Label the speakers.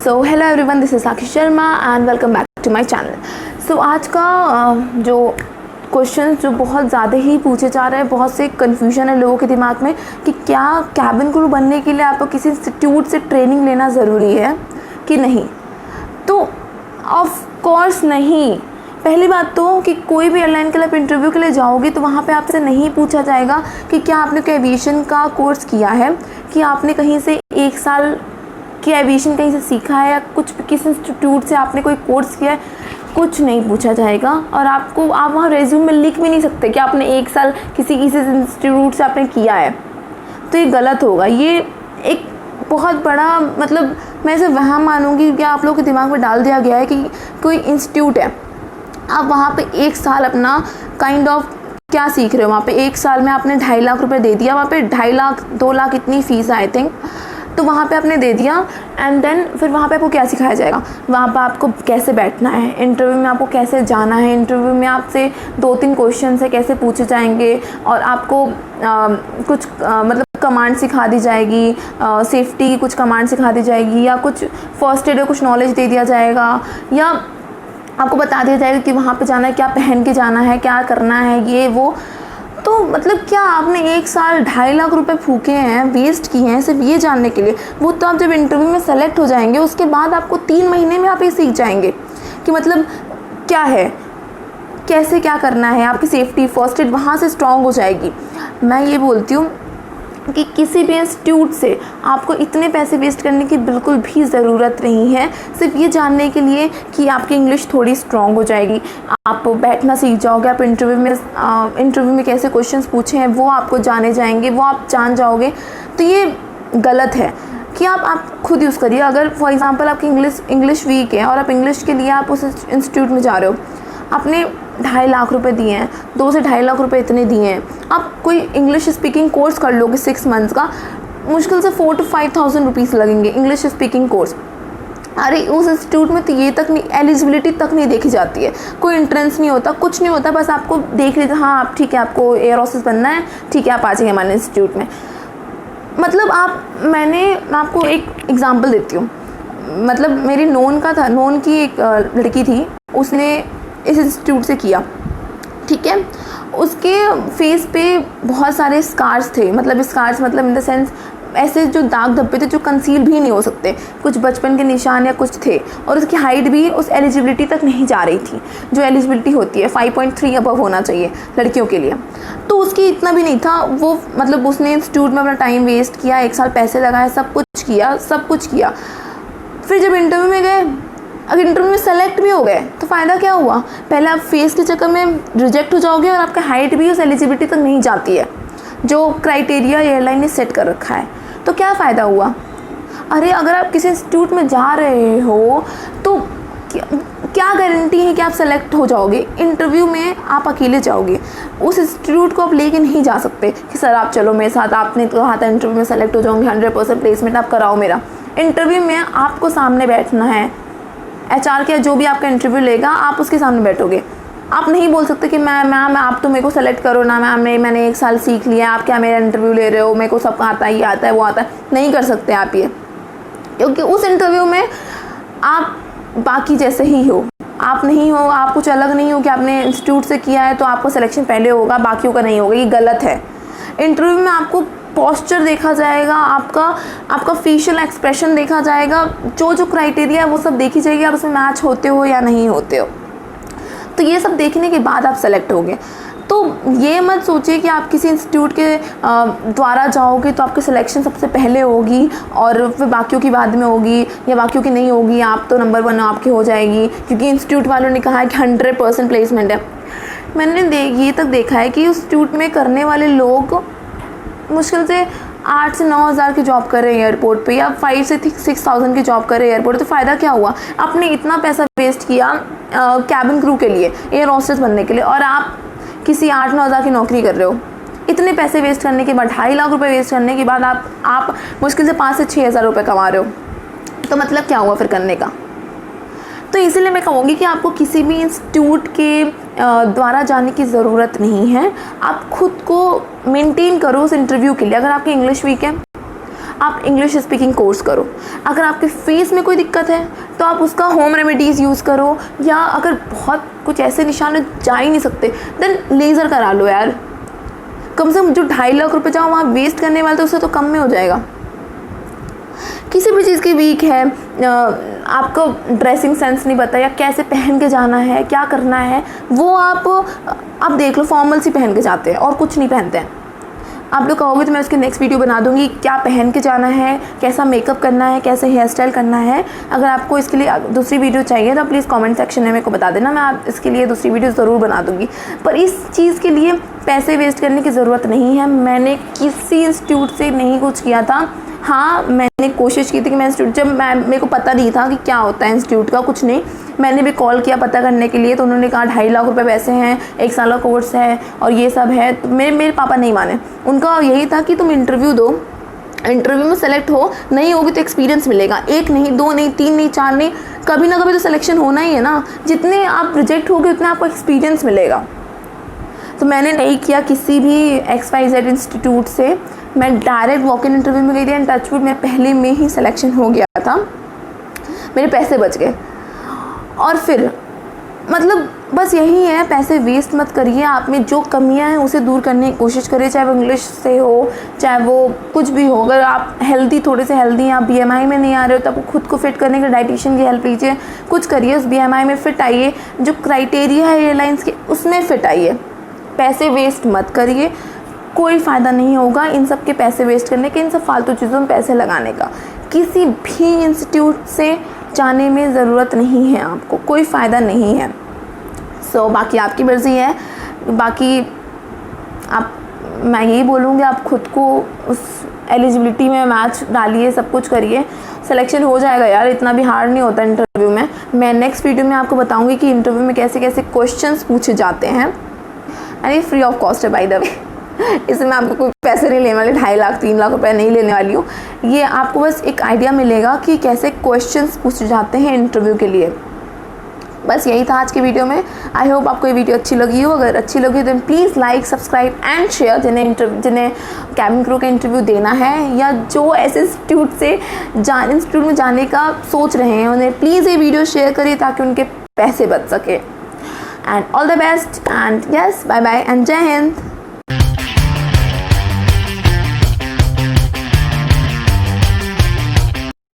Speaker 1: So hello everyone, this is Sakshi Sharma and welcome back to my channel. So आज का जो question जो बहुत ज़्यादा ही पूछे जा रहे हैं, बहुत से कन्फ्यूजन है लोगों के दिमाग में कि क्या कैबिन क्रू बनने के लिए आपको किसी इंस्टीट्यूट से ट्रेनिंग लेना ज़रूरी है कि नहीं। तो ऑफ कोर्स नहीं। पहली बात तो कि कोई भी एयरलाइन के लिए आप इंटरव्यू के लिए जाओगे तो वहाँ पे आपसे नहीं पूछा जाएगा कि क्या आपने कोई एविएशन का कोर्स किया है, कि आपने कहीं से 1 साल की एविएशन कहीं से सीखा है या कुछ किसी इंस्टीट्यूट से आपने कोई कोर्स किया है, कुछ नहीं पूछा जाएगा। और आप वहाँ रेज्यूम में लिख भी नहीं सकते कि आपने 1 साल किसी इंस्टीट्यूट से आपने किया है, तो ये गलत होगा। ये एक बहुत बड़ा मैं इसे वहाँ मानूंगी कि आप लोगों के दिमाग में डाल दिया गया है कि कोई इंस्टीट्यूट है, आप वहाँ पे 1 साल अपना क्या सीख रहे हो। वहाँ पे 1 साल में आपने 2.5 लाख रुपए दे दिया, वहाँ पे 2.5 लाख 2 लाख इतनी फ़ीस है आई थिंक, तो वहाँ पे आपने दे दिया एंड देन फिर वहाँ पे आपको क्या सिखाया जाएगा। वहाँ पे आपको कैसे बैठना है, इंटरव्यू में आपको कैसे जाना है, इंटरव्यू में आपसे 2-3 क्वेश्चन है कैसे पूछे जाएंगे, और आपको कुछ कमांड सिखा दी जाएगी, सेफ्टी की कुछ कमांड सिखा दी जाएगी, या कुछ फर्स्ट एड कुछ नॉलेज दे दिया जाएगा, या आपको बता दिया जाएगा कि वहाँ पे जाना है, क्या पहन के जाना है, क्या करना है, ये वो। तो क्या आपने 1 साल 2.5 लाख रुपए फूके हैं, वेस्ट किए हैं सिर्फ ये जानने के लिए। वो तो आप जब इंटरव्यू में सेलेक्ट हो जाएंगे उसके बाद आपको 3 महीने में आप ये सीख जाएंगे कि क्या है, कैसे क्या करना है, आपकी सेफ्टी फर्स्ट एड वहाँ से स्ट्रॉन्ग हो जाएगी। मैं ये बोलती हूँ कि किसी भी इंस्टीट्यूट से आपको इतने पैसे वेस्ट करने की बिल्कुल भी ज़रूरत नहीं है, सिर्फ ये जानने के लिए कि आपकी इंग्लिश थोड़ी स्ट्रॉन्ग हो जाएगी, आप बैठना सीख जाओगे, आप इंटरव्यू में कैसे क्वेश्चंस पूछे हैं वो आपको जाने जाएंगे, वो आप जान जाओगे। तो ये गलत है कि आप खुद यूज़ करिए। अगर फॉर एग्ज़ाम्पल आपकी इंग्लिश वीक है और आप इंग्लिश के लिए आप उस इंस्टीट्यूट में जा रहे हो, आपने 2.5 लाख रुपए दिए हैं, 2 से 2.5 लाख रुपए इतने दिए हैं, आप कोई इंग्लिश स्पीकिंग कोर्स कर लोगे 6 मंथ्स का, मुश्किल से 4 to 5,000 रुपीज़ लगेंगे इंग्लिश स्पीकिंग कोर्स। अरे उस इंस्टीट्यूट में तो ये तक नहीं, एलिजिबिलिटी तक नहीं देखी जाती है, कोई एंट्रेंस नहीं होता, कुछ नहीं होता, बस आपको देख लेते हाँ आप ठीक है, आपको एयर होस्टेस बनना है, ठीक है आप आ जाइए हमारे इंस्टीट्यूट में। मैं आपको एक एग्ज़ाम्पल देती हूँ। मेरी नोन की एक लड़की थी, उसने इस इंस्टीट्यूट से किया, ठीक है। उसके फेस पे बहुत सारे स्कार्स थे, स्कार्स इन द सेंस ऐसे जो दाग धब्बे थे जो कंसील भी नहीं हो सकते, कुछ बचपन के निशान या कुछ थे, और उसकी हाइट भी उस एलिजिबिलिटी तक नहीं जा रही थी जो एलिजिबिलिटी होती है, 5.3 अबव होना चाहिए लड़कियों के लिए। तो उसकी इतना भी नहीं था, वो उसने इंस्टीट्यूट में अपना टाइम वेस्ट किया, 1 साल पैसे लगाए, सब कुछ किया। फिर जब इंटरव्यू में गए, अगर इंटरव्यू में सेलेक्ट भी हो गए तो फ़ायदा क्या हुआ। पहले आप फेस के चक्कर में रिजेक्ट हो जाओगे और आपका हाइट भी उस एलिजिबिलिटी तक नहीं जाती है जो क्राइटेरिया एयरलाइन ने सेट कर रखा है, तो क्या फ़ायदा हुआ। अरे अगर आप किसी इंस्टीट्यूट में जा रहे हो तो क्या गारंटी है कि आप सेलेक्ट हो जाओगे। इंटरव्यू में आप अकेले जाओगे, उस इंस्टीट्यूट को आप लेके नहीं जा सकते कि सर आप चलो मेरे साथ, आपने तो कहा था इंटरव्यू में सेलेक्ट हो जाऊँगी, 100% प्लेसमेंट आप कराओ मेरा। इंटरव्यू में आपको सामने बैठना है, HR का जो भी आपका इंटरव्यू लेगा आप उसके सामने बैठोगे। आप नहीं बोल सकते कि मैम आप तो मेरे को सेलेक्ट करो ना, मैम मैंने 1 साल सीख लिया, आप क्या मेरा इंटरव्यू ले रहे हो, मेरे को सब आता है, ये आता है वो आता है। नहीं कर सकते आप ये, क्योंकि उस इंटरव्यू में आप बाकी जैसे ही हो, आप नहीं हो, आप कुछ अलग नहीं हो कि आपने इंस्टीट्यूट से किया है तो आपको सिलेक्शन पहले होगा, बाकियों का नहीं होगा, ये गलत है। इंटरव्यू में आपको पोस्चर देखा जाएगा, आपका फेशियल एक्सप्रेशन देखा जाएगा, जो क्राइटेरिया है वो सब देखी जाएगी, आप उसमें मैच होते हो या नहीं होते हो। तो ये सब देखने के बाद आप सेलेक्ट होगे। तो ये मत सोचिए कि आप किसी इंस्टीट्यूट के द्वारा जाओगे तो आपकी सिलेक्शन सबसे पहले होगी और फिर बाकियों की बाद में होगी, या बाकियों की नहीं होगी, आप तो नंबर 1 आपकी हो जाएगी क्योंकि इंस्टीट्यूट वालों ने कहा है कि 100% प्लेसमेंट है। मैंने ये तक देखा है कि उस इंस्टीट्यूट में करने वाले लोग मुश्किल से 8 से 9 हज़ार की जॉब कर रहे हैं एयरपोर्ट पे, या 5 से 6,000 की जॉब कर रहे हैं एयरपोर्ट। तो फ़ायदा क्या हुआ, आपने इतना पैसा वेस्ट किया कैबिन क्रू के लिए, एयर होस्टेस बनने के लिए, और आप किसी 8-9 हज़ार की नौकरी कर रहे हो। इतने पैसे वेस्ट करने के बाद, 2.5 लाख रुपए वेस्ट करने के बाद आप मुश्किल से 5 से 6 हज़ार रुपये कमा रहे हो, तो क्या हुआ फिर करने का। तो इसीलिए मैं कहूँगी कि आपको किसी भी इंस्टीट्यूट के द्वारा जाने की ज़रूरत नहीं है। आप खुद को मेंटेन करो उस इंटरव्यू के लिए। अगर आपकी इंग्लिश वीक है, आप इंग्लिश स्पीकिंग कोर्स करो। अगर आपके फेस में कोई दिक्कत है तो आप उसका होम रेमेडीज़ यूज़ करो, या अगर बहुत कुछ ऐसे निशान जा ही नहीं सकते देन लेज़र करा लो यार। कम से कम जो 2.5 लाख रुपए जाओ वहाँ वेस्ट करने वाले तो उससे तो कम में हो जाएगा। किसी भी चीज़ की वीक है, आपको ड्रेसिंग सेंस नहीं पता या कैसे पहन के जाना है, क्या करना है, वो आप देख लो, फॉर्मल सी पहन के जाते हैं और कुछ नहीं पहनते हैं। आप लोग कहोगे तो मैं उसकी नेक्स्ट वीडियो बना दूंगी, क्या पहन के जाना है, कैसा मेकअप करना है, कैसे हेयर स्टाइल करना है। अगर आपको इसके लिए दूसरी वीडियो चाहिए तो प्लीज़ कमेंट सेक्शन में मेरे को बता देना, मैं आप इसके लिए दूसरी वीडियो ज़रूर बना दूंगी। पर इस चीज़ के लिए पैसे वेस्ट करने की ज़रूरत नहीं है। मैंने किसी इंस्टीट्यूट से नहीं कुछ किया था। हाँ, मैंने कोशिश की थी कि मैं इंस्टीट्यूट, जब मेरे को पता नहीं था कि क्या होता है इंस्टीट्यूट का, कुछ नहीं, मैंने भी कॉल किया पता करने के लिए, तो उन्होंने कहा 2.5 लाख रुपए पैसे हैं, 1 साल का कोर्स है और ये सब है। तो मेरे पापा नहीं माने। उनका यही था कि तुम इंटरव्यू दो, इंटरव्यू में सेलेक्ट हो, नहीं होगी तो एक्सपीरियंस मिलेगा। 1 नहीं, 2 नहीं, 3 नहीं, 4 नहीं, कभी ना कभी तो सिलेक्शन होना ही है ना। जितने आप रिजेक्ट होगे उतना आपको एक्सपीरियंस मिलेगा। तो मैंने नहीं किया किसी भी XYZ इंस्टीट्यूट से, मैं डायरेक्ट वॉक इन इंटरव्यू में गई थी एंड टचवुड में पहले में ही सिलेक्शन हो गया था, मेरे पैसे बच गए। और फिर मतलब बस यही है, पैसे वेस्ट मत करिए। आप में जो कमियां हैं उसे दूर करने की कोशिश करिए, चाहे वो इंग्लिश से हो, चाहे वो कुछ भी हो। अगर आप थोड़े से हेल्दी हैं, आप BMI में नहीं आ रहे हो, तो आप खुद को फिट करने के डाइटिशियन की हेल्प लीजिए, कुछ करिए, उस BMI में फिट आइए, जो क्राइटेरिया है एयरलाइंस के उसमें फिट आइए। पैसे वेस्ट मत करिए, कोई फ़ायदा नहीं होगा इन सब के पैसे वेस्ट करने के, इन सब फालतू चीज़ों में पैसे लगाने का। किसी भी इंस्टीट्यूट से जाने में ज़रूरत नहीं है आपको, कोई फ़ायदा नहीं है। बाकी आपकी मर्ज़ी है। बाकी मैं यही बोलूँगी, आप खुद को उस एलिजिबिलिटी में मैच डालिए, सब कुछ करिए, सिलेक्शन हो जाएगा यार, इतना भी हार्ड नहीं होता इंटरव्यू में। मैं नेक्स्ट वीडियो में आपको बताऊँगी कि इंटरव्यू में कैसे कैसे क्वेश्चंस पूछे जाते हैं। एंड ये फ्री ऑफ कॉस्ट है बाय द वे, इसमें आपको कोई पैसे नहीं लेने वाले, 2.5 लाख 3 लाख रुपए नहीं लेने वाली हूँ। ये आपको बस एक आइडिया मिलेगा कि कैसे क्वेश्चंस पूछे जाते हैं इंटरव्यू के लिए। बस यही था आज की वीडियो में। आई होप आपको ये वीडियो अच्छी लगी हो। अगर अच्छी लगी तो please like, subscribe and share. जिन्हें कैबिन क्रू का इंटरव्यू देना है या जो ऐसे इंस्टीट्यूट में जाने का सोच रहे हैं, उन्हें प्लीज़ ये वीडियो शेयर करिए ताकि उनके पैसे बच सके। And all the best and yes, bye bye and जय हिंद।